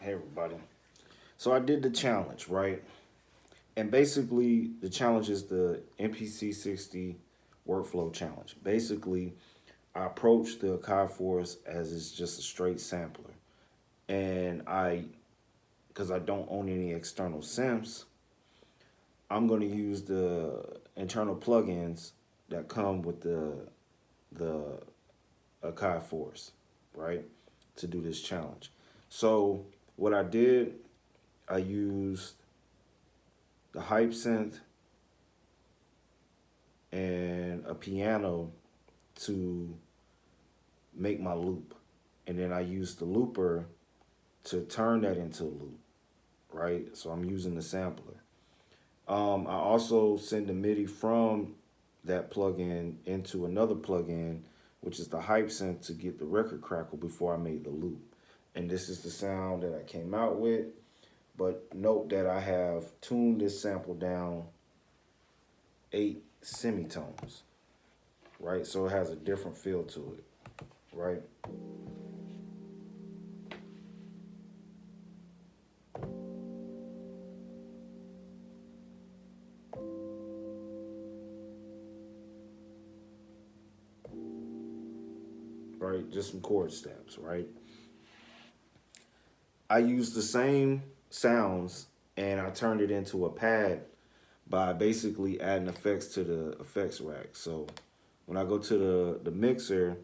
Hey everybody. So I did the challenge, right? And basically the challenge is the NPC 60 workflow challenge. Basically, I approached the Akai Force as it's just a straight sampler. And because I don't own any external synths, I'm going to use the internal plugins that come with the Akai Force, right? To do this challenge. So what I did, I used the hype synth and a piano to make my loop. And then I used the looper to turn that into a loop, right? So I'm using the sampler. I also send the MIDI from that plugin into another plugin, which is the hype synth to get the record crackle before I made the loop. And this is the sound that I came out with. But note that I have tuned this sample down 8 semitones, right? So it has a different feel to it, right? Right? Just some chord steps, right? I used the same sounds and I turned it into a pad by basically adding effects to the effects rack. So when I go to the mixer,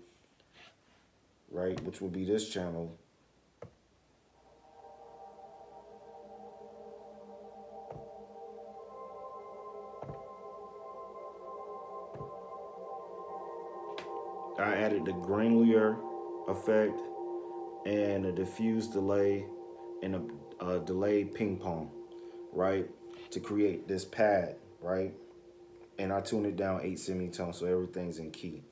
right, which will be this channel, I added the granular effect and a diffuse delay and a delay ping pong, right, to create this pad, right? And I tuned it down 8 semitones so everything's in key.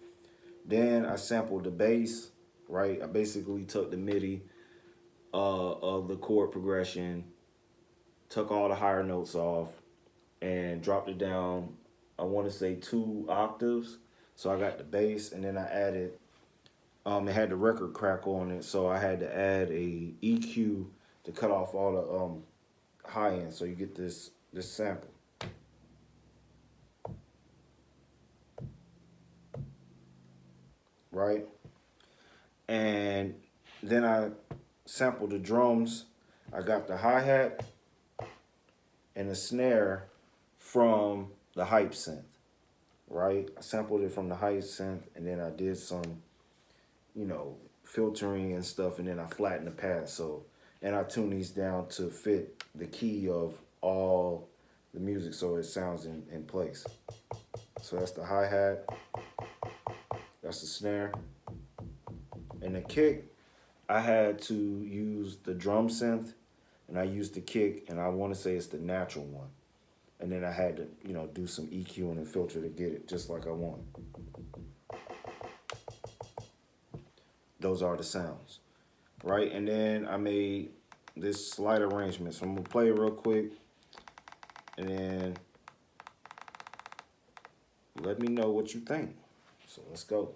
Then I sampled the bass, right? I basically took the MIDI of the chord progression, took all the higher notes off, and dropped it down, I want to say 2 octaves. So I got the bass, and then I added, it had the record crackle on it, so I had to add a EQ to cut off all the high end, so you get this sample. Right? And then I sampled the drums. I got the hi-hat and the snare from the hype synth, right? I sampled it from the hype synth and then I did some, filtering and stuff, and then I flattened the pad. So, and I tuned these down to fit the key of all the music so it sounds in place. So that's the hi-hat, that's the snare. And the kick, I had to use the drum synth and I used the kick, and I want to say it's the natural one. And then I had to, do some EQ and filter to get it just like I want. Those are the sounds, right? And then I made this slight arrangement. So I'm gonna play it real quick, and then let me know what you think. So let's go.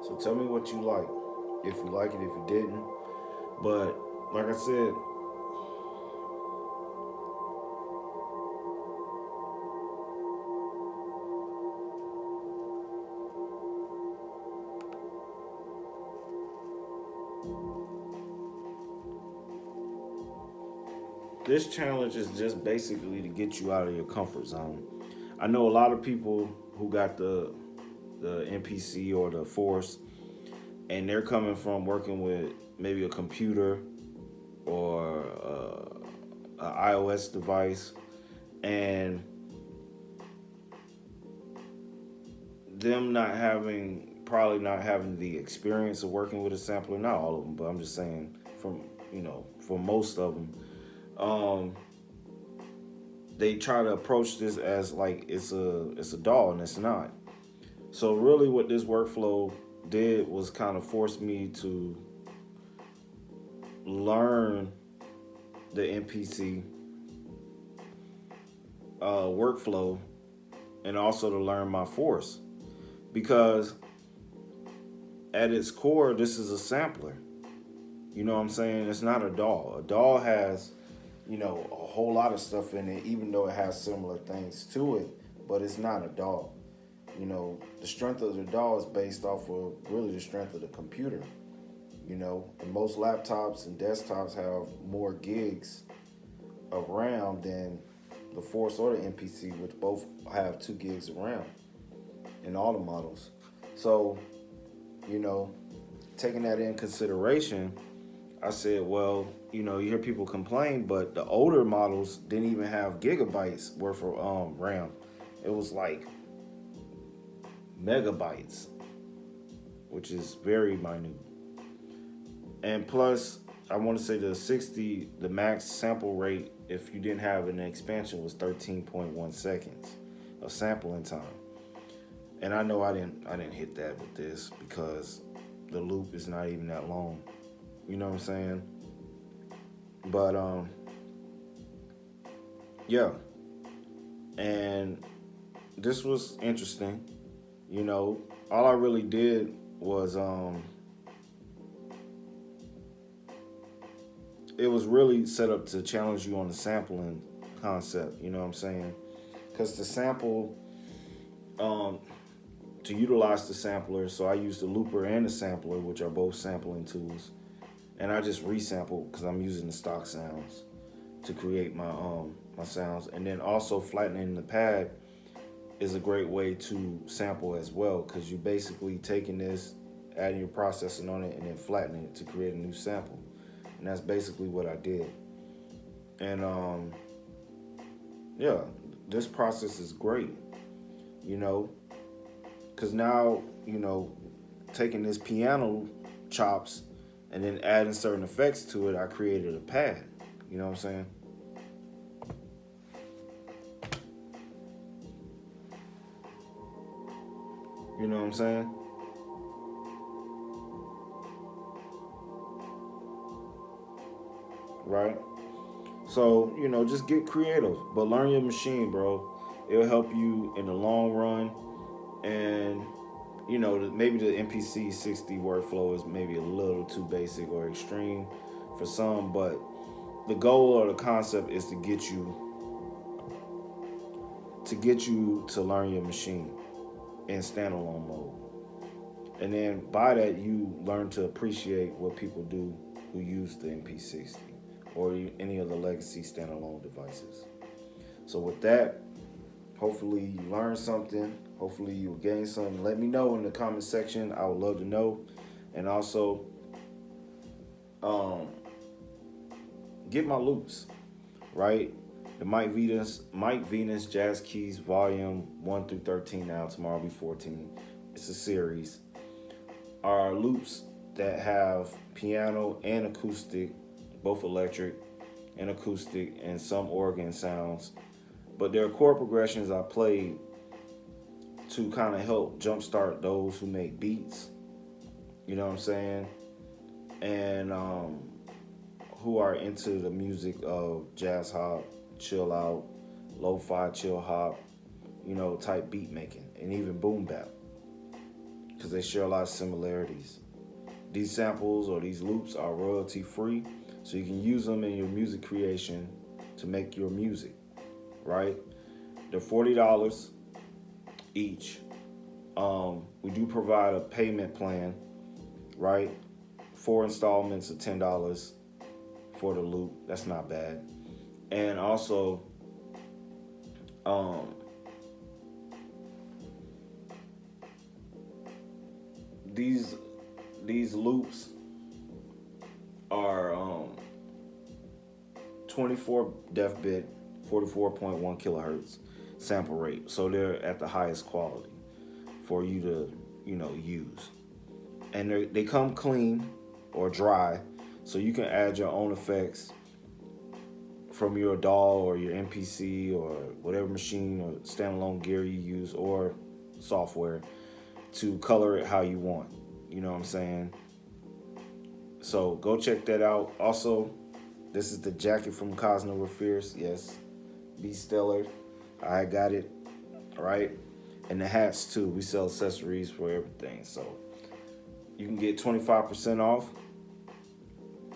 So tell me what you like. If you like it, if you didn't. But like I said, this challenge is just basically to get you out of your comfort zone. I know a lot of people who got the NPC or the Force, and they're coming from working with maybe a computer or an iOS device, and them not having probably not having the experience of working with a sampler. Not all of them, but I'm just saying from for most of them, um, they try to approach this as like it's a doll, and it's not. So really, what this workflow did was kind of force me to learn the NPC workflow, and also to learn my force, because at its core, this is a sampler. You know what I'm saying? It's not a doll. A doll has, a whole lot of stuff in it, even though it has similar things to it, but it's not a doll. The strength of the doll is based off of really the strength of the computer. And most laptops and desktops have more gigs of RAM than the Force or the NPC, which both have 2 gigs of RAM in all the models. So, you know, taking that in consideration, I said, well, you hear people complain, but the older models didn't even have gigabytes worth of RAM. It was like megabytes, which is very minute. And plus, I want to say the max sample rate, if you didn't have an expansion, was 13.1 seconds of sampling time. And I know I didn't hit that with this because the loop is not even that long. You know what I'm saying? But yeah. And this was interesting. All I really did was it was really set up to challenge you on the sampling concept, you know what I'm saying? Because to sample, to utilize the sampler, so I use the looper and the sampler, which are both sampling tools, and I just resample because I'm using the stock sounds to create my sounds, and then also flattening the pad is a great way to sample as well, because you basically taking this, adding your processing on it, and then flattening it to create a new sample. And that's basically what I did. And yeah, this process is great, because now, taking this piano chops and then adding certain effects to it, I created a pad. You know what I'm saying? You know what I'm saying? Right? So, just get creative, but learn your machine, bro. It'll help you in the long run. And, maybe the MPC 60 workflow is maybe a little too basic or extreme for some, but the goal or the concept is to learn your machine in standalone mode. And then by that, you learn to appreciate what people do who use the MP60 or any of the legacy standalone devices. So with that, hopefully you learned something. Hopefully you gain something. Let me know in the comment section. I would love to know. And also, get my loops, right? The Mike Venus Jazz Keys Volume 1 through 13 now. Tomorrow will be 14. It's a series. Are loops that have piano and acoustic, both electric and acoustic, and some organ sounds. But there are chord progressions I played to kind of help jumpstart those who make beats, you know what I'm saying? And who are into the music of jazz hop, chill out, lo-fi chill hop, type beat making, and even boom bap. Because because they share a lot of similarities. These samples or these loops are royalty free, so you can use them in your music creation to make your music, right? They're $40 each. We do provide a payment plan, right? 4 installments of $10 for the loop. That's not bad. And also, these loops are 24 def bit, 44.1 kilohertz sample rate. So they're at the highest quality for you to, use. And they come clean or dry, so you can add your own effects from your DAW or your MPC or whatever machine or standalone gear you use or software to color it how you want. You know what I'm saying? So go check that out. Also, this is the jacket from Cosmo We're Fierce. Yes, be stellar. I got it. All right. And the hats too. We sell accessories for everything. So you can get 25% off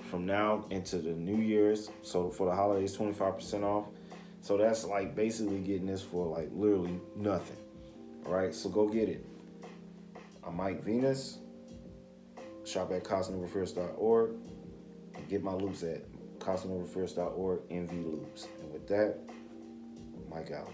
from now into the New Year's. So for the holidays, 25% off. So that's like basically getting this for like literally nothing. All right. So go get it. I'm Mike Venus. Shop at CosmoRefierce.org and get my loops at CosmoRefierce.org, NV Loops. And with that, Mike out.